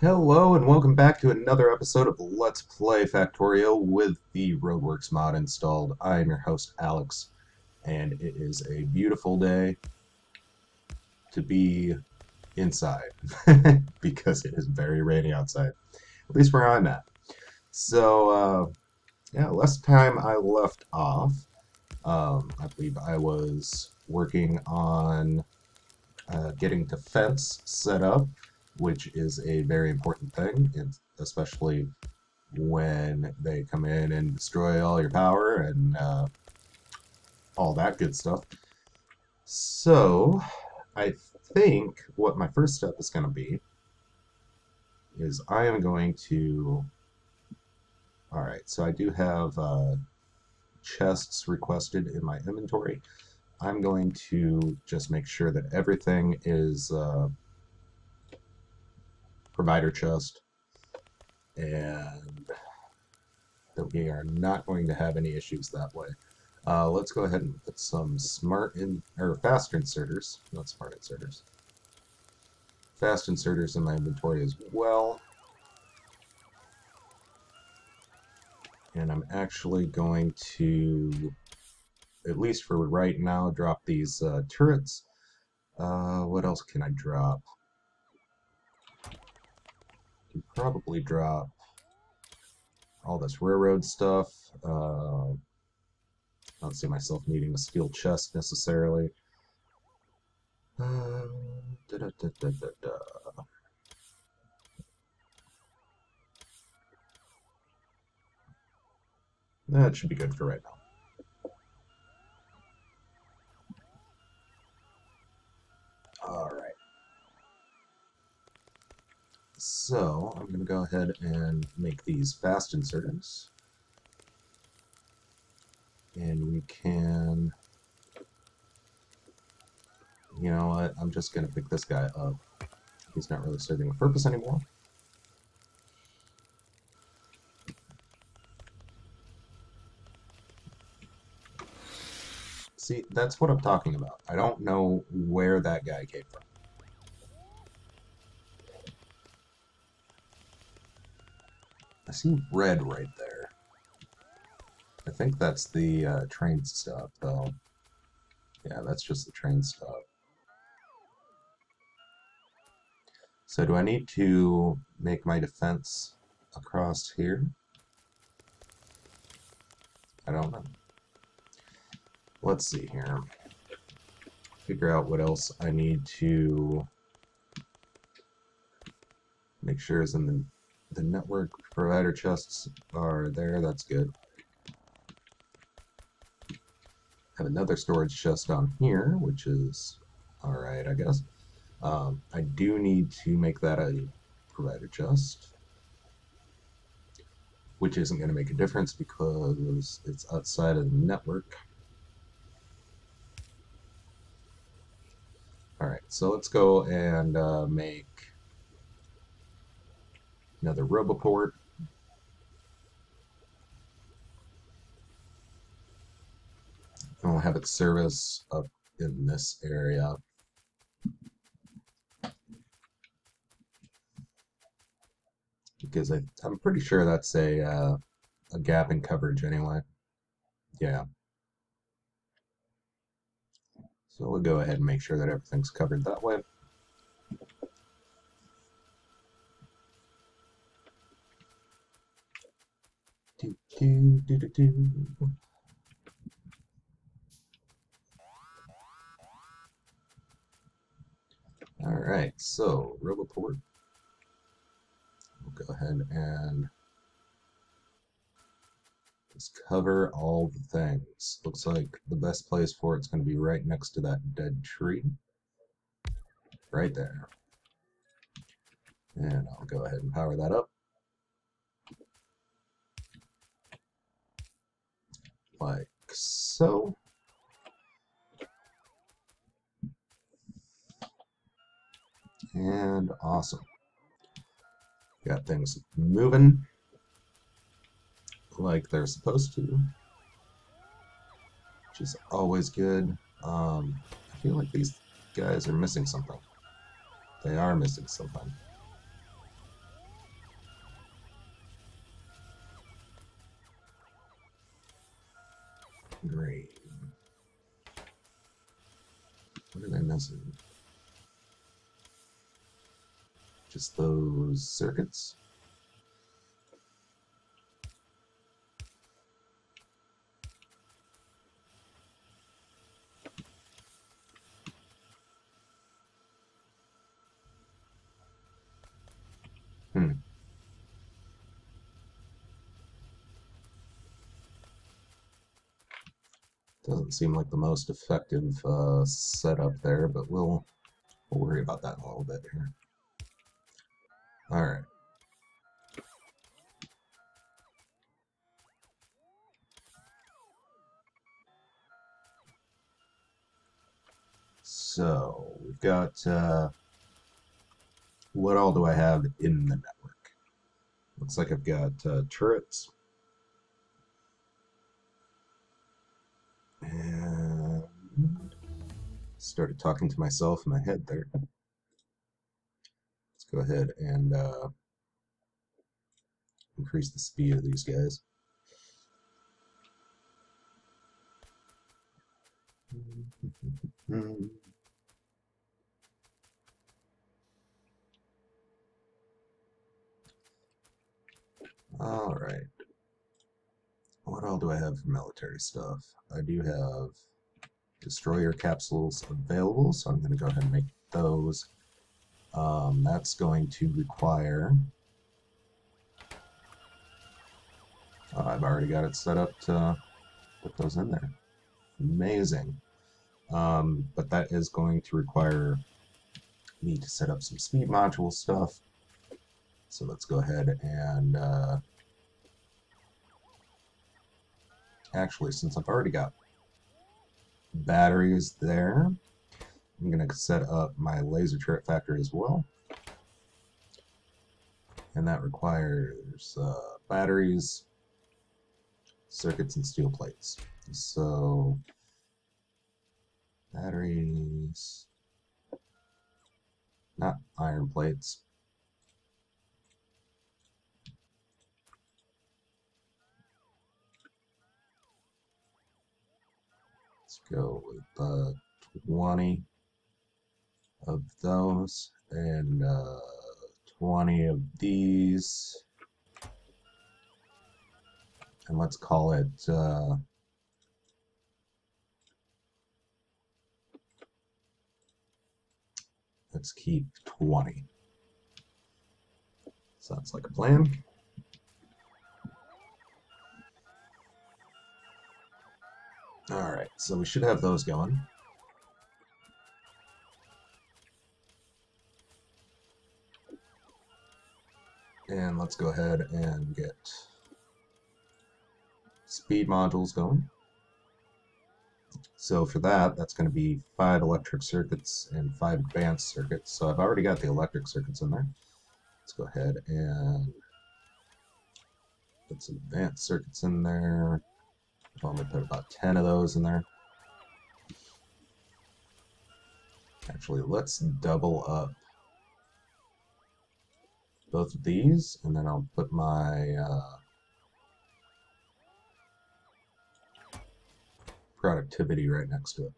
Hello and welcome back to another episode of Let's Play Factorio with the Roadworks mod installed. I am your host Alex, and it is a beautiful day to be inside because it is very rainy outside, at least where I'm at. So, last time I left off, I believe I was working on getting defense set up, which is a very important thing, especially when they come in and destroy all your power and all that good stuff. So, I think what my first step is going to be is I am going to. Alright, so I do have chests requested in my inventory. I'm going to just make sure that everything is provider chest and that we are not going to have any issues that way. Let's go ahead and put some fast inserters, not smart inserters. Fast inserters in my inventory as well. And I'm actually going to, at least for right now, drop these turrets. What else can I drop? I can probably drop all this railroad stuff. I don't see myself needing a steel chest necessarily. Da, da, da, da, da, da. That should be good for right now. Alright. So, I'm going to go ahead and make these fast inserters. And we can... You know what? I'm just going to pick this guy up. He's not really serving a purpose anymore. See, that's what I'm talking about. I don't know where that guy came from. I see red right there. I think that's the train stop, though. Yeah, that's just the train stop. So do I need to make my defense across here? I don't know. Let's see here. Figure out what else I need to make sure is in the network provider chests are there. That's good. Have another storage chest on here, which is alright, I guess. I do need to make that a provider chest, which isn't going to make a difference because it's outside of the network. Alright, so let's go and make another Roboport. And we'll have it service up in this area. Because I'm pretty sure that's a gap in coverage anyway. Yeah. So we'll go ahead and make sure that everything's covered that way. Do, do, do, do, do. Alright, so Roboport. We'll go ahead and just cover all the things. Looks like the best place for it's going to be right next to that dead tree. Right there. And I'll go ahead and power that up. Like so. And awesome. Got things moving like they're supposed to, which is always good. I feel like these guys are missing something. They are missing something. Great. What are they missing? Just those circuits? Hmm. Doesn't seem like the most effective setup there, but we'll worry about that in a little bit here. Alright. So, we've got, what all do I have in the network? Looks like I've got turrets. And started talking to myself in my head there. Let's go ahead and increase the speed of these guys. All right. What all do I have for military stuff? I do have destroyer capsules available, so I'm going to go ahead and make those. That's going to require... I've already got it set up to put those in there. Amazing. But that is going to require me to set up some speed module stuff. So let's go ahead and... actually, since I've already got batteries there, I'm going to set up my laser turret factory as well. And that requires batteries, circuits, and steel plates. So, batteries, not iron plates. Let's go with 20 of those and 20 of these. And let's call it let's keep 20. Sounds like a plan. Alright, so we should have those going. And let's go ahead and get speed modules going. So for that, that's going to be 5 electric circuits and 5 advanced circuits. So I've already got the electric circuits in there. Let's go ahead and put some advanced circuits in there. I'll only put about 10 of those in there. Actually, let's double up both of these, and then I'll put my productivity right next to it.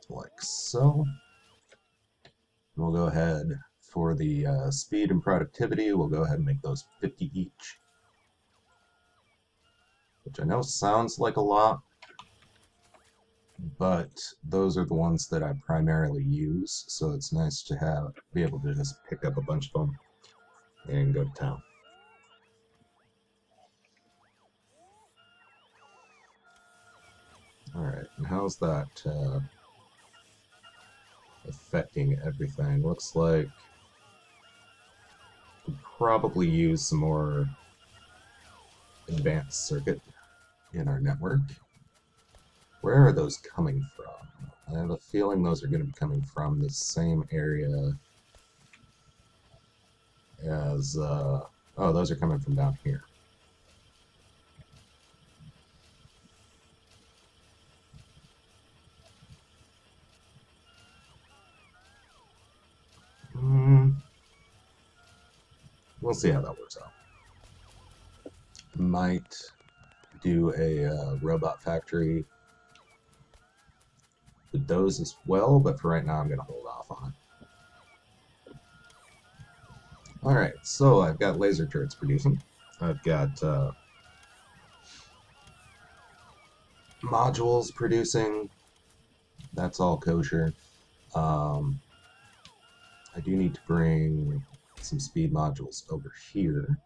Like so. We'll go ahead for the speed and productivity. We'll go ahead and make those 50 each. Which I know sounds like a lot, but those are the ones that I primarily use, so it's nice to be able to just pick up a bunch of them and go to town. Alright, and how's that affecting everything? Looks like we'll probably use some more advanced circuit in our network. Where are those coming from? I have a feeling those are going to be coming from the same area as, oh, those are coming from down here. We'll see how that works out. Might do a robot factory with those as well, but for right now I'm going to hold off on it. Alright, so I've got laser turrets producing. I've got modules producing. That's all kosher. I do need to bring some speed modules over here.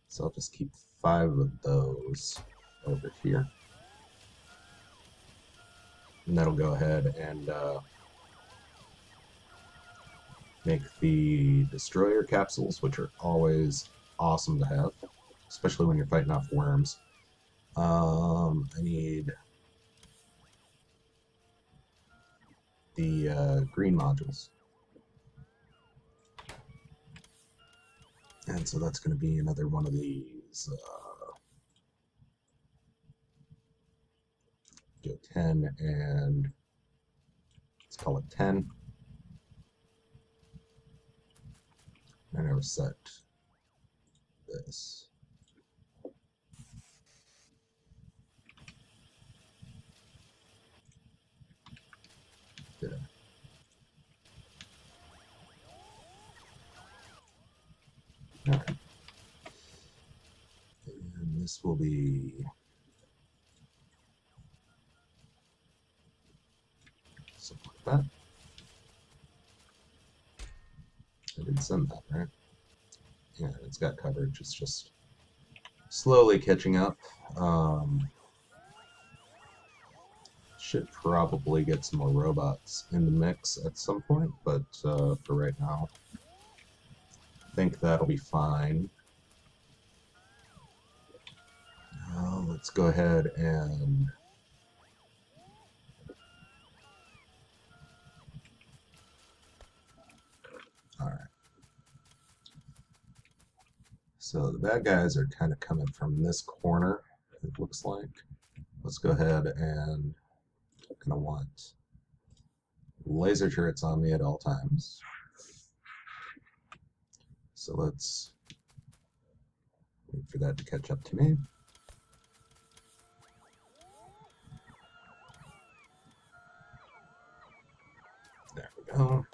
So I'll just keep 5 of those over here. And that'll go ahead and make the destroyer capsules, which are always awesome to have, especially when you're fighting off worms. I need the green modules. And so that's going to be another one of these. Do 10 and let's call it 10. I never set this. Did I? Alright. And this will be something like that. I did send that, right? Yeah, it's got coverage. It's just slowly catching up. Should probably get some more robots in the mix at some point, but for right now, I think that'll be fine. Let's go ahead and alright. So the bad guys are kind of coming from this corner, it looks like. Let's go ahead and I'm gonna want laser turrets on me at all times. So let's wait for that to catch up to me. There we go.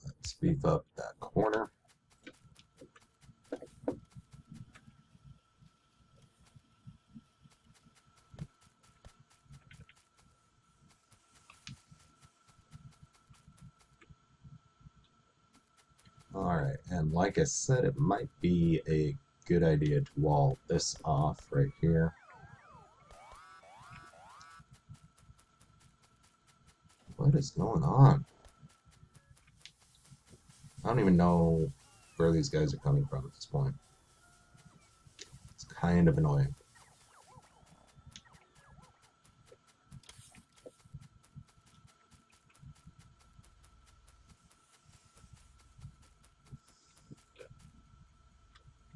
Let's beef up that corner. Alright, and like I said, it might be a good idea to wall this off right here. What is going on? I don't even know where these guys are coming from at this point. It's kind of annoying.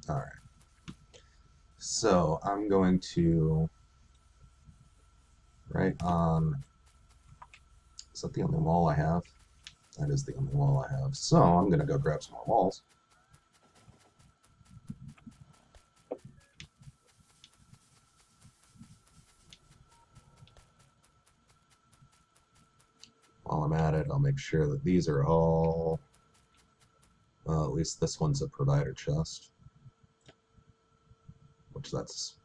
Alright. So I'm going to right on. Is that the only wall I have? That is the only wall I have. So I'm going to go grab some more walls. While I'm at it, I'll make sure that these are all, well, at least this one's a provider chest, which that's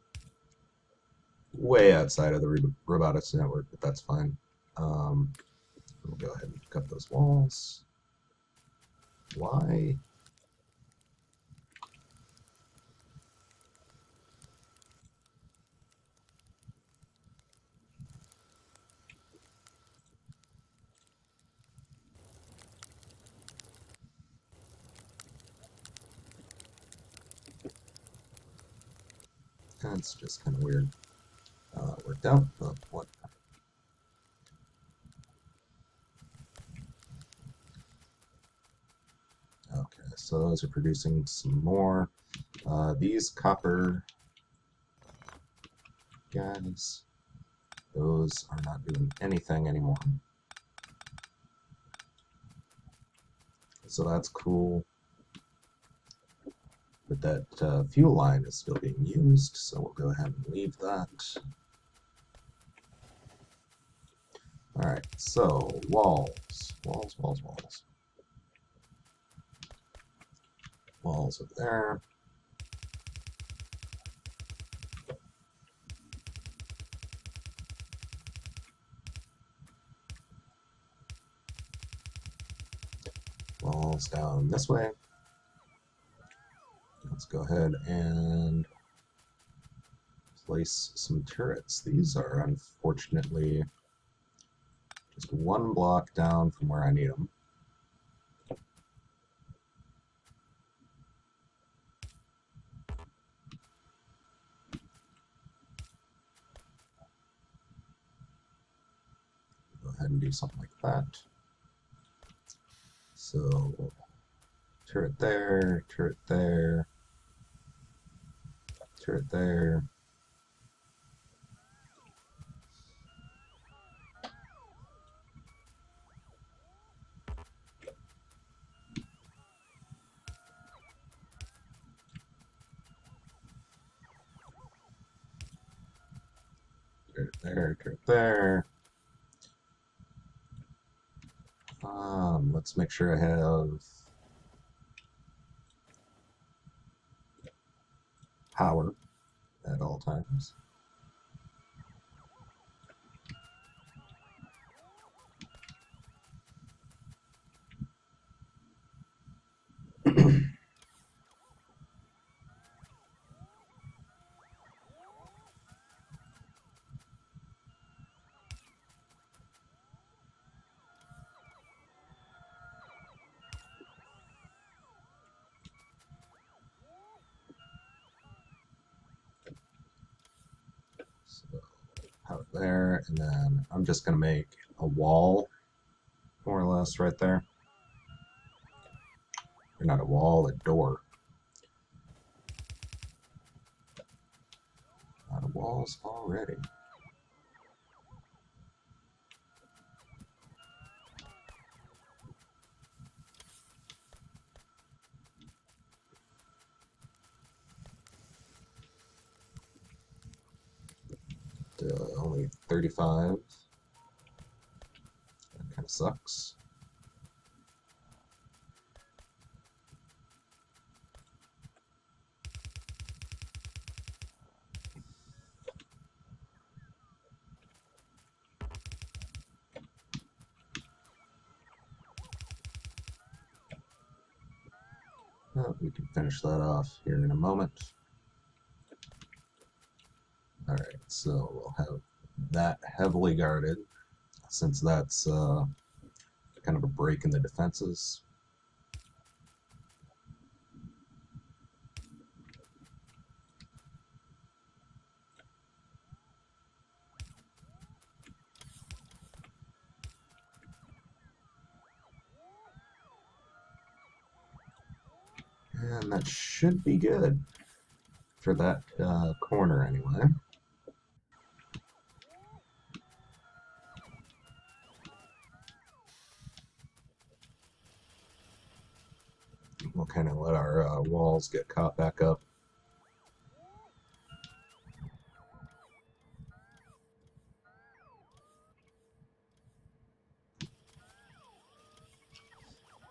way outside of the robotics network, but that's fine. We'll go ahead and cut those walls. Why? That's just kind of weird. Worked out, but what? Okay, so those are producing some more. These copper guys, those are not doing anything anymore. So that's cool. But that fuel line is still being used, so we'll go ahead and leave that. Alright, so walls. Walls, walls, walls. Walls over there. Walls down this way. Let's go ahead and place some turrets. These are unfortunately just one block down from where I need them. Go ahead and do something like that. So, turret there, turret there, turret there. Turret there, turret there. Let's make sure I have power at all times. So, power there, and then I'm just going to make a wall, more or less, right there. Or not a wall, a door. Out of walls already. Only 35. That kind of sucks. Well, we can finish that off here in a moment. Alright, so we'll have that heavily guarded, since that's kind of a break in the defenses. And that should be good for that corner anyway. We'll kind of let our walls get caught back up.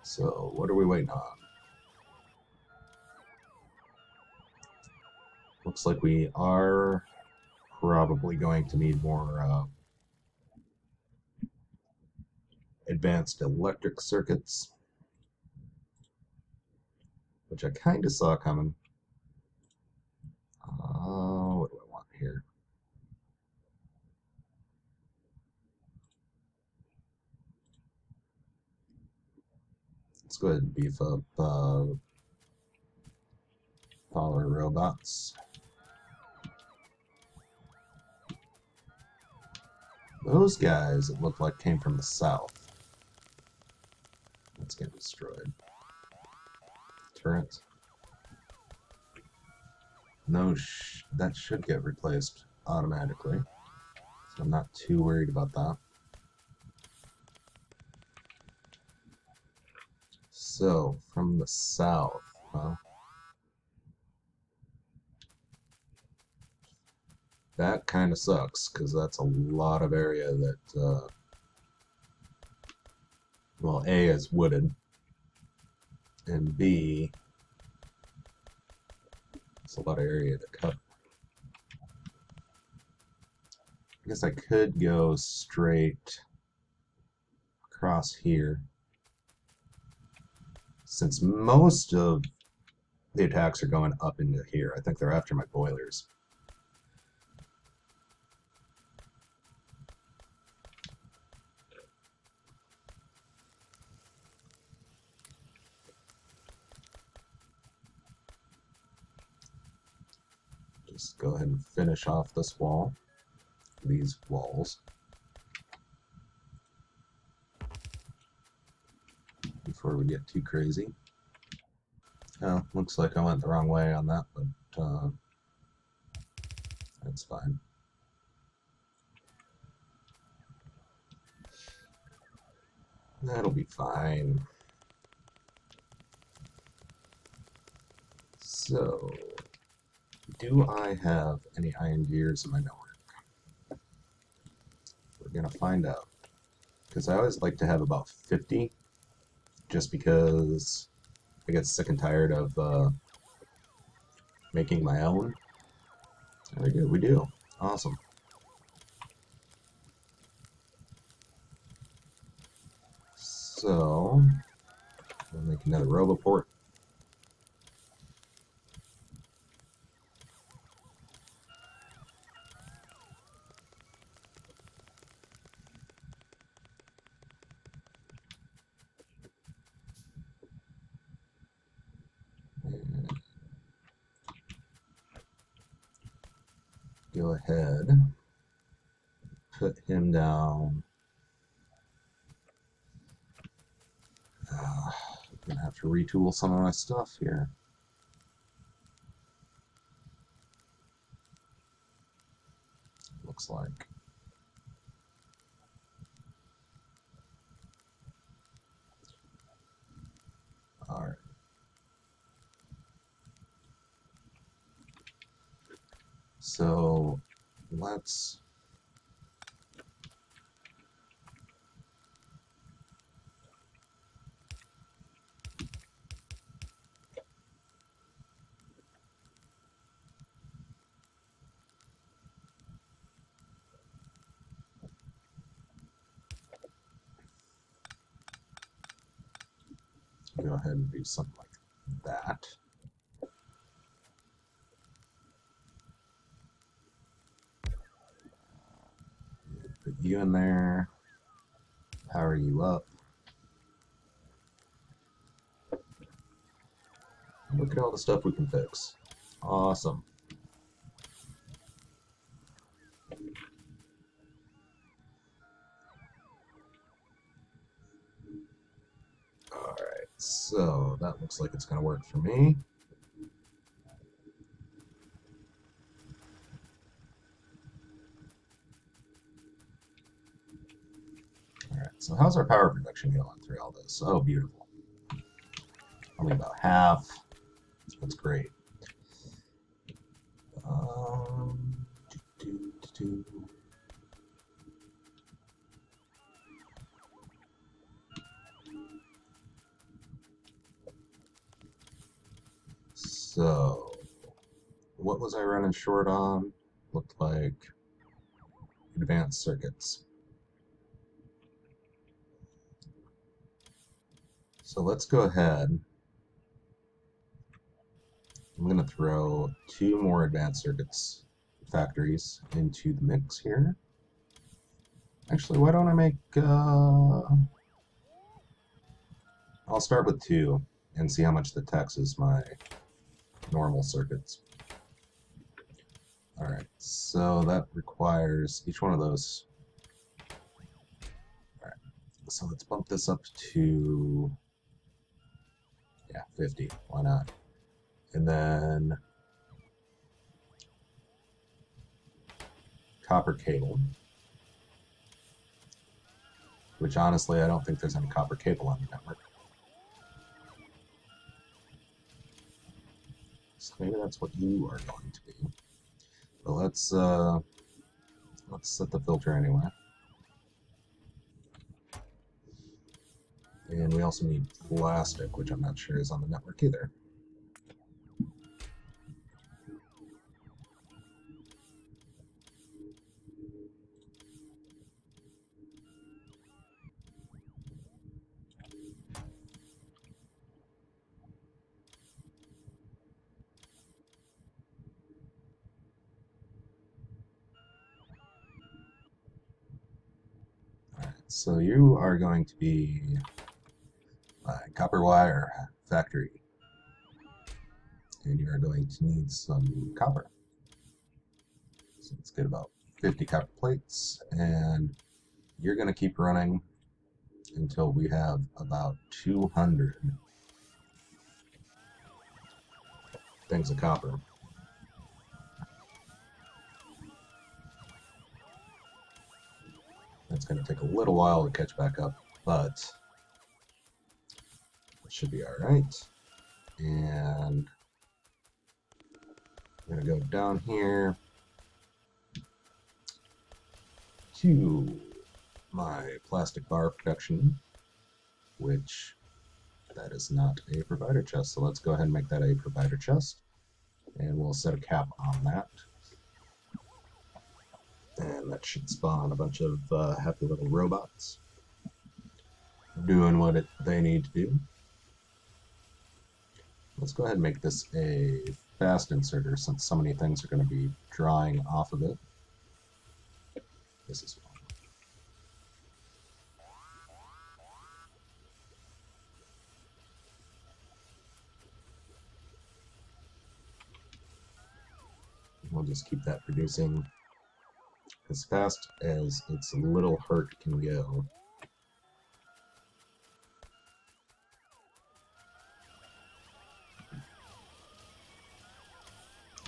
So what are we waiting on? Looks like we are probably going to need more advanced electric circuits, which I kind of saw coming. What do I want here? Let's go ahead and beef up power robots. Those guys, it looked like, came from the south. Let's get destroyed. Turret. No, that should get replaced automatically. So I'm not too worried about that. So, from the south, huh? That kind of sucks, because that's a lot of area that, well, A, is wooded, and B, it's a lot of area to cover. I guess I could go straight across here, since most of the attacks are going up into here. I think they're after my boilers. Just go ahead and finish off this wall, these walls, before we get too crazy. Oh, looks like I went the wrong way on that, but that's fine. That'll be fine. So, do I have any iron gears in my network? We're gonna find out. Because I always like to have about 50, just because I get sick and tired of making my own. Very good, we do. Awesome. So, we'll make another Roboport. Go ahead, put him down. I'm gonna have to retool some of my stuff here. Looks like. Alright. So let's go ahead and do something like that. Put you in there, power you up. Look at all the stuff we can fix. Awesome. Alright, so that looks like it's going to work for me. Alright, so how's our power production going through all this? Oh, beautiful. Only about half. That's great. Do, do, do. So, what was I running short on? Looked like advanced circuits. So let's go ahead. I'm going to throw 2 more advanced circuits factories into the mix here. Actually, why don't I make... I'll start with 2 and see how much that taxes my normal circuits. Alright, so that requires each one of those. Alright, so let's bump this up to, yeah, 50. Why not? And then copper cable, which honestly I don't think there's any copper cable on the network. So maybe that's what you are going to be. But let's set the filter anyway. And we also need plastic, which I'm not sure is on the network either. So you are going to be my copper wire factory, and you are going to need some copper. So let's get about 50 copper plates, and you're going to keep running until we have about 200 things of copper. It's going to take a little while to catch back up, but it should be all right. And I'm going to go down here to my plastic bar production, which that is not a provider chest. So let's go ahead and make that a provider chest, and we'll set a cap on that. And that should spawn a bunch of happy little robots doing what they need to do. Let's go ahead and make this a fast inserter, since so many things are going to be drawing off of it. This is one. We'll just keep that producing as fast as its little heart can go.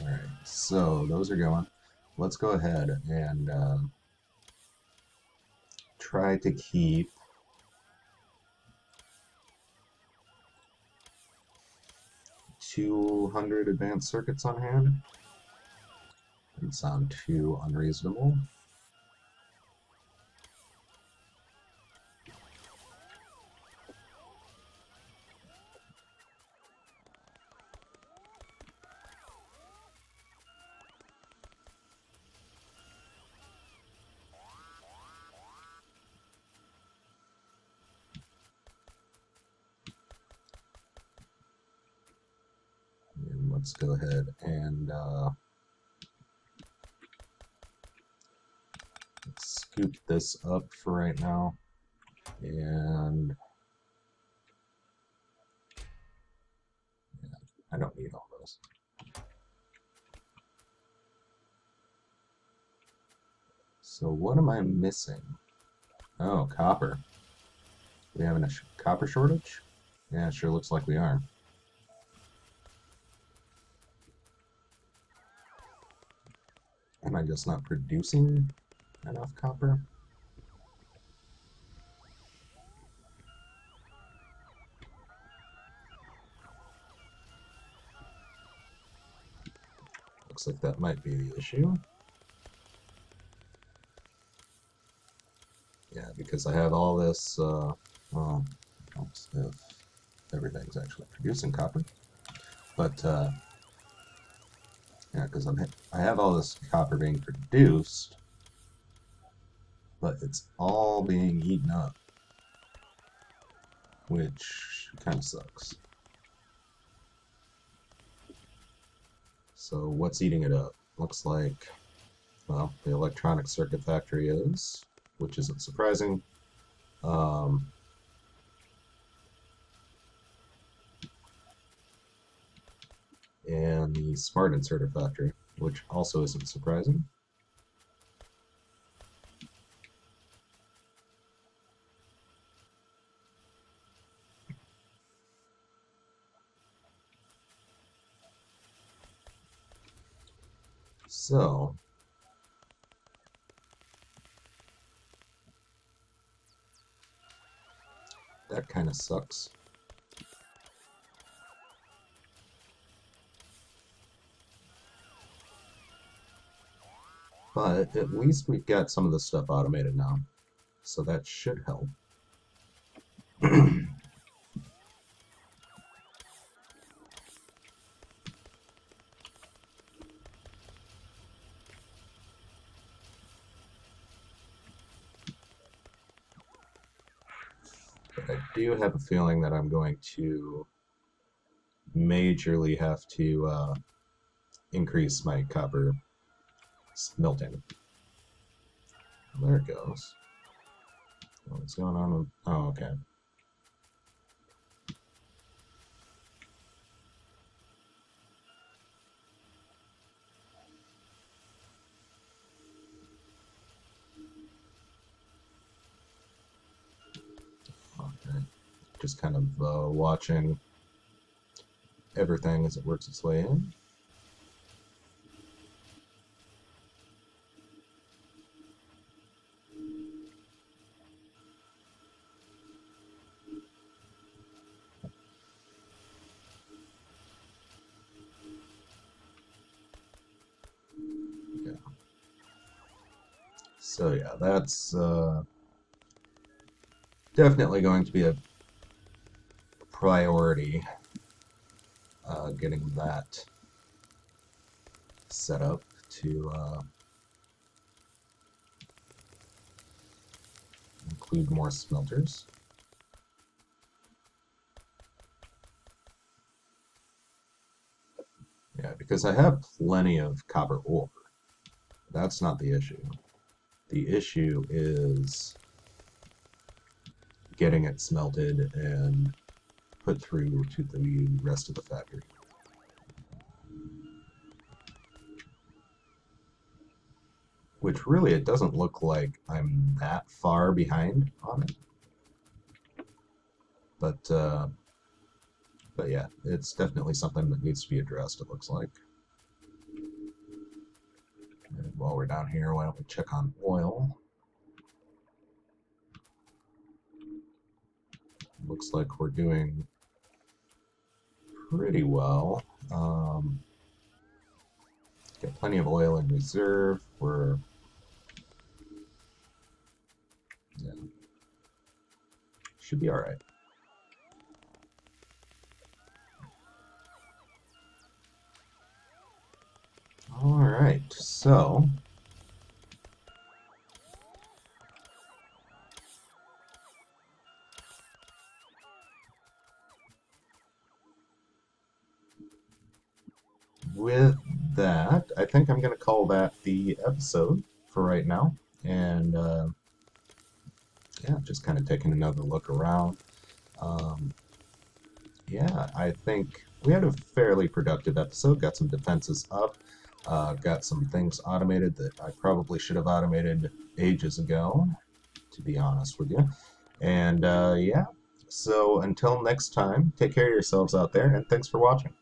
Alright, so those are going. Let's go ahead and try to keep $200 advanced circuits on hand. Doesn't sound too unreasonable. And let's go ahead and scoop this up for right now. And yeah, I don't need all those. So what am I missing? Oh, copper. We having a copper shortage? Yeah, it sure looks like we are. Am I just not producing enough copper? Looks like that might be the issue. Yeah, because I have all this, well, helps if everything's actually producing copper. But, yeah, because I have all this copper being produced, but it's all being eaten up, which kind of sucks. So what's eating it up? Looks like, well, the electronic circuit factory is, which isn't surprising. And the smart inserter factory, which also isn't surprising. So that kind of sucks. But at least we've got some of the stuff automated now, so that should help. But I do have a feeling that I'm going to majorly have to increase my copper smelting. There it goes. What's going on with... Oh, okay. Okay. Just kind of watching everything as it works its way in. So yeah, that's definitely going to be a priority, getting that set up to include more smelters. Yeah, because I have plenty of copper ore. That's not the issue. The issue is getting it smelted and put through to the rest of the factory. Which really, it doesn't look like I'm that far behind on it. But yeah, it's definitely something that needs to be addressed, it looks like. And while we're down here, why don't we check on oil? Looks like we're doing pretty well. Got plenty of oil in reserve. Yeah, should be all right. All right, so with that, I think I'm going to call that the episode for right now. And yeah, just kind of taking another look around. Yeah, I think we had a fairly productive episode. Got some defenses up. Got some things automated that I probably should have automated ages ago, to be honest with you. And yeah, so until next time, take care of yourselves out there, and thanks for watching.